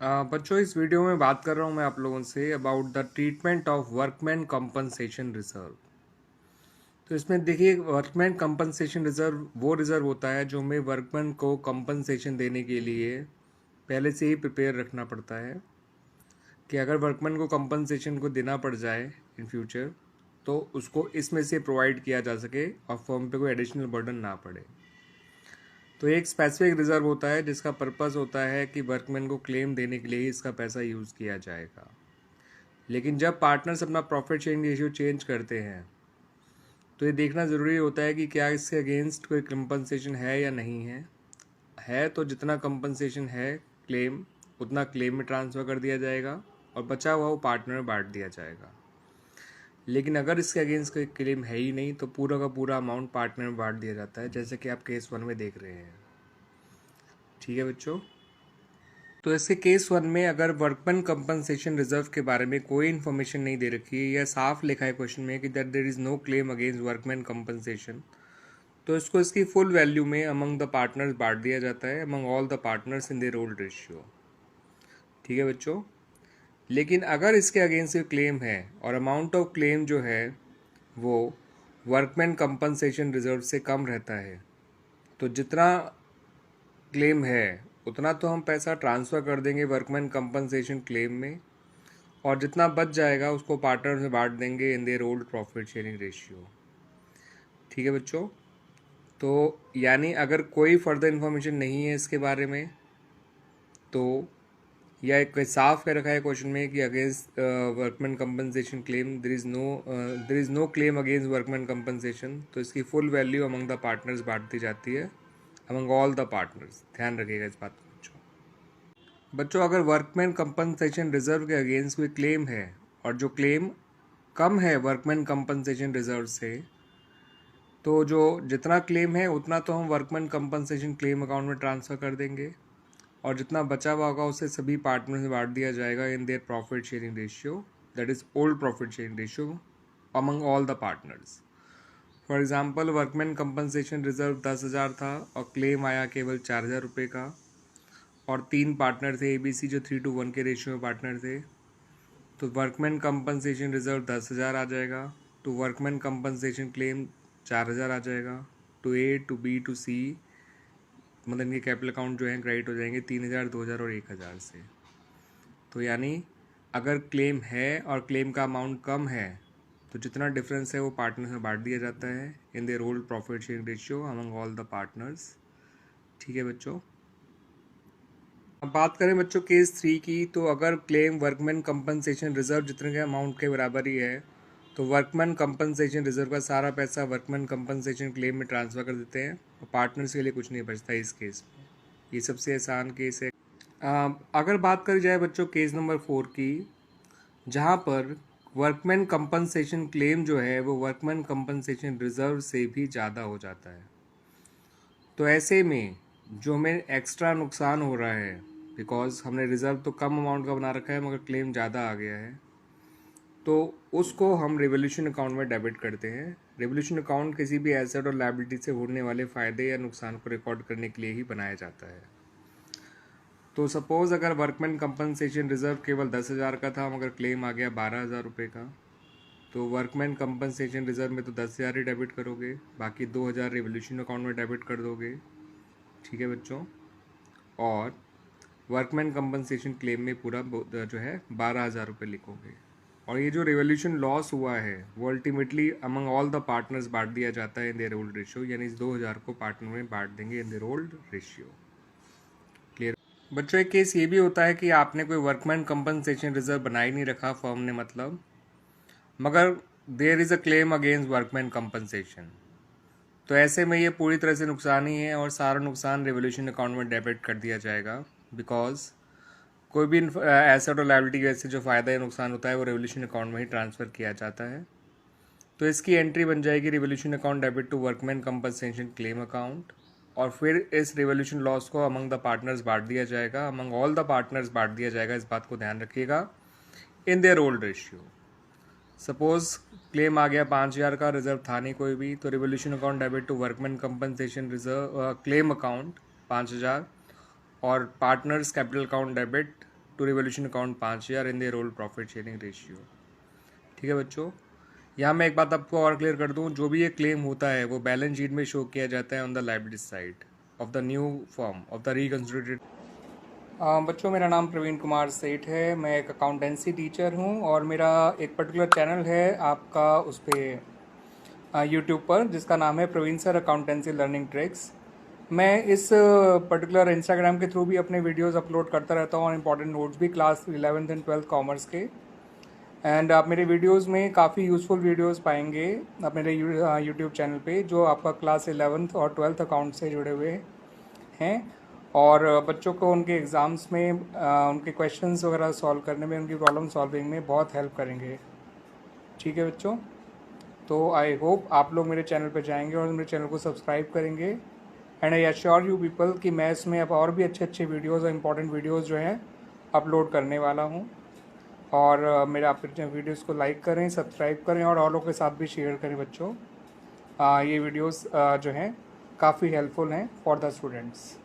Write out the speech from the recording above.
बच्चों, इस वीडियो में बात कर रहा हूँ मैं आप लोगों say about the treatment of workman compensation reserve. तो इसमें देखिए, वर्कमैन कंपनसेशन रिजर्व वो रिजर्व होता है जो हमें वर्कमैन को कंपनसेशन देने के लिए पहले से ही प्रिपेयर रखना पड़ता है कि अगर वर्कमैन को कंपनसेशन को देना पड़ जाए इन फ्यूचर तो उसको इसमें से प्रोवाइड किया जा सके और फर्म पे कोई एडिशनल बर्डन ना पड़े। तो एक स्पेसिफिक रिजर्व होता है जिसका पर्पस होता है कि वर्कमैन को क्लेम देने के लिए ही इसका पैसा यूज़ किया जाएगा। लेकिन जब पार्टनर्स अपना प्रॉफिट शेयरिंग रेशियो चेंज करते हैं तो ये देखना ज़रूरी होता है कि क्या इसके अगेंस्ट कोई कंपनसेशन है या नहीं है तो जितना कंपनसेशन है क्लेम उतना क्लेम में ट्रांसफ़र कर दिया जाएगा और बचा हुआ वो पार्टनर में बांट दिया जाएगा। लेकिन अगर इसके अगेंस्ट कोई क्लेम है ही नहीं तो पूरा का पूरा अमाउंट पार्टनर में बांट दिया जाता है, जैसे कि आप केस 1 में देख रहे हैं। ठीक है बच्चों, तो इसके केस 1 में अगर वर्कमैन कंपनसेशन रिजर्व के बारे में कोई इन्फॉर्मेशन नहीं दे रखी है या साफ लिखा है क्वेश्चन में कि that there is no claim against workman compensation, तो इसको इसकी फुल वैल्यू में अमंग द पार्टनर्स बांट दिया जाता है, among all the partners in their old ratio. ठीक है बच्चों, लेकिन अगर इसके अगेंस्ट क्लेम है और अमाउंट ऑफ क्लेम जो है वो वर्कमैन कंपनसेशन रिजर्व से कम रहता है तो जितना क्लेम है उतना तो हम पैसा ट्रांसफ़र कर देंगे वर्कमैन कंपनसेशन क्लेम में और जितना बच जाएगा उसको पार्टनर में बांट देंगे इन their old profit sharing ratio. ठीक है बच्चों, तो यानी अगर कोई फर्दर इन्फॉर्मेशन नहीं है इसके बारे में तो या एक साफ कह रखा है क्वेश्चन में कि against workman compensation claim there is no claim against workman compensation, तो इसकी full value among the partners बांट दी जाती है, अमंग ऑल द पार्टनर्स। ध्यान रखिएगा इस बात को बच्चों। अगर वर्कमैन कंपनसेशन रिजर्व के अगेंस्ट कोई क्लेम है और जो क्लेम कम है वर्कमैन कंपनसेशन रिजर्व से, तो जो जितना क्लेम है उतना तो हम वर्कमैन कंपनसेशन क्लेम अकाउंट में ट्रांसफ़र कर देंगे और जितना बचा हुआ होगा उसे सभी पार्टनर में बांट दिया जाएगा in their profit sharing ratio, that is old profit sharing ratio among all the partners. For example, workman compensation reserve 10,000 था और क्लेम आया केवल 4,000 रुपये का और 3 पार्टनर थे ABC जो 3:1 के रेशियो में पार्टनर थे, तो वर्कमैन कंपनसेशन रिजर्व 10,000 आ जाएगा, टू वर्कमैन कंपनसेशन क्लेम 4,000 आ जाएगा, to A to B to C मतलब इनके कैपिटल अकाउंट जो है क्रेडिट हो जाएंगे 3,000, 2,000 और 1,000 से। तो यानी अगर क्लेम है और क्लेम का अमाउंट कम है तो जितना डिफरेंस है वो पार्टनर्स में बांट दिया जाता है इन their old profit sharing ratio among all the partners. ठीक है बच्चों, अब बात करें बच्चों केस 3 की, तो अगर क्लेम वर्कमैन कंपनसेशन रिजर्व जितने के अमाउंट के बराबर ही है तो वर्कमैन कंपनसेशन रिजर्व का सारा पैसा वर्कमैन कंपनसेशन क्लेम में ट्रांसफ़र कर देते हैं और पार्टनर्स के लिए कुछ नहीं बचता इस केस में। ये सबसे आसान केस है। अगर बात करी जाए बच्चों केस नंबर 4 की, जहाँ पर वर्कमैन कंपनसेशन क्लेम जो है वो वर्कमैन कंपनसेशन रिजर्व से भी ज़्यादा हो जाता है, तो ऐसे में जो हमें एक्स्ट्रा नुकसान हो रहा है बिकॉज हमने रिज़र्व तो कम अमाउंट का बना रखा है मगर क्लेम ज़्यादा आ गया है, तो उसको हम रिवोल्यूशन अकाउंट में डेबिट करते हैं। रिवोल्यूशन अकाउंट किसी भी एसेट और लायबिलिटी से होने वाले फ़ायदे या नुकसान को रिकॉर्ड करने के लिए ही बनाया जाता है। तो सपोज़ अगर वर्कमैन कंपनसेशन रिजर्व केवल 10,000 का था मगर क्लेम आ गया 12,000 रुपये का, तो वर्कमैन कंपनसेशन रिजर्व में तो 10,000 ही डेबिट करोगे, बाकी 2,000 रिवोल्यूशन अकाउंट में डेबिट कर दोगे। ठीक है बच्चों, और वर्कमैन कंपनसेशन क्लेम में पूरा जो है 12,000 रुपये लिखोगे और ये जो रिवोल्यूशन लॉस हुआ है वो ultimately among all the partners बांट दिया जाता है इन देयर ओल्ड रेशियो, यानी इस 2,000 को पार्टनर में बांट देंगे इन देयर ओल्ड रेशियो। क्लियर बच्चों, एक केस ये भी होता है कि आपने कोई वर्कमैन कंपनसेशन रिजर्व बना ही नहीं रखा फर्म ने, मतलब मगर there is a claim against workman compensation, तो ऐसे में ये पूरी तरह से नुकसान ही है और सारा नुकसान रिवोल्यूशन अकाउंट में डेबिट कर दिया जाएगा बिकॉज कोई भी एसेट और लायबिलिटी की वजह से जो फ़ायदा या नुकसान होता है वो रिवोल्यूशन अकाउंट में ही ट्रांसफ़र किया जाता है। तो इसकी एंट्री बन जाएगी revolution account debit to workman compensation claim account और फिर इस रिवोल्यूशन लॉस को अमंग द पार्टनर्स बांट दिया जाएगा, अमंग ऑल द पार्टनर्स बांट दिया जाएगा। इस बात को ध्यान रखिएगा in their old ratio. Suppose claim आ गया 5,000 का, रिजर्व था नहीं कोई भी, तो revolution account debit to workman compensation reserve claim account 5,000 और partners capital account debit to revolution account 5,000 in the role profit sharing ratio. ठीक है बच्चों, यहाँ मैं एक बात आपको और क्लियर कर दूँ, जो भी ये क्लेम होता है वो बैलेंस शीट में शो किया जाता है on the liability side of the new form of the reconsolidated. बच्चों, मेरा नाम प्रवीण कुमार सेठ है, मैं एक अकाउंटेंसी टीचर हूँ और मेरा एक पर्टिकुलर चैनल है आपका उस पर यूट्यूब पर, जिसका नाम है Praveen sir accountancy learning tricks. मैं इस पर्टिकुलर इंस्टाग्राम के थ्रू भी अपने वीडियोस अपलोड करता रहता हूँ और इम्पॉर्टेंट नोट्स भी class 11th and 12th commerce के। एंड आप मेरे वीडियोस में काफ़ी यूज़फुल वीडियोस पाएंगे आप मेरे यूट्यूब चैनल पे, जो आपका क्लास 11th और 12th अकाउंट से जुड़े हुए हैं और बच्चों को उनके एग्ज़ाम्स में उनके क्वेश्चंस वगैरह सॉल्व करने में, उनकी प्रॉब्लम सॉल्विंग में बहुत हेल्प करेंगे। ठीक है बच्चों, तो आई होप आप लोग मेरे चैनल पर जाएंगे और मेरे चैनल को सब्सक्राइब करेंगे। And I assure you people कि मैं इसमें अब और भी अच्छे अच्छे वीडियोस और इम्पॉर्टेंट वीडियोस जो हैं अपलोड करने वाला हूँ। और मेरे आप वीडियोस को लाइक करें, सब्सक्राइब करें और लोगों के साथ भी शेयर करें बच्चों। ये वीडियोस जो हैं काफ़ी हेल्पफुल हैं फॉर द स्टूडेंट्स।